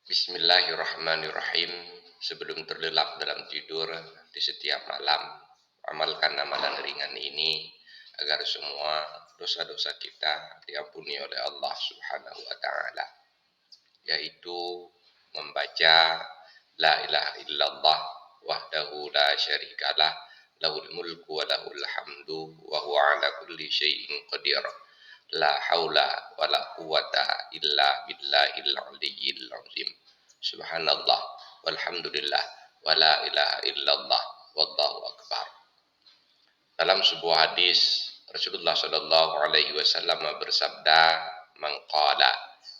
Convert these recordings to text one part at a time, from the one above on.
Bismillahirrahmanirrahim. Sebelum terlelap dalam tidur di setiap malam, amalkan amalan ringan ini agar semua dosa-dosa kita diampuni oleh Allah Subhanahu wa taala, yaitu membaca la ilaha illallah wahdahu la syarikalah lahul mulku wa lahul hamdu wa huwa ala kulli syai'in qadir. La haula wa la quwata illa billahil aliyyil azim. Subhanallah walhamdulillah wa la ilaha illallah wallahu akbar. Dalam sebuah hadis Rasulullah Shallallahu alaihi wasallam bersabda, "Man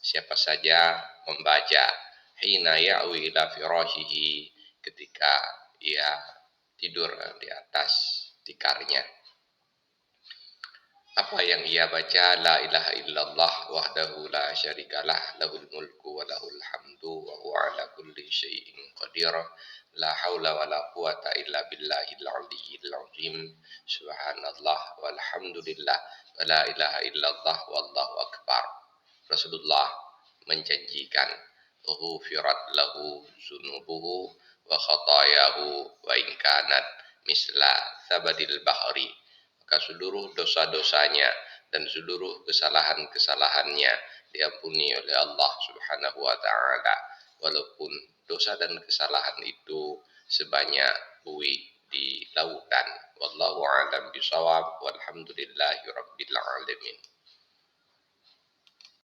siapa saja membaca hina ya'wi ila firashihi, ketika ia tidur di atas tikarnya. Apa yang ia baca? La ilaha illallah wahdahu la syarikalah lahul mulku wa lahul hamdu wa huwa ala kulli syai'in qadir. La haula wa la quwata illa billahil aliyyil azim. Subhanallah walhamdulillah wa la ilaha illallah wallahu akbar." Rasulullah menjanjikan, "Ghufirat lahu zunubuhu wa khatayahu wa in kanat misla sabadil bahri." Maka seluruh dosa-dosanya dan seluruh kesalahan-kesalahannya diampuni oleh Allah Subhanahu wa taala, walaupun dosa dan kesalahan itu sebanyak buih di lautan. Wallahu a'lam bishawab. Walhamdulillahi rabbil alamin.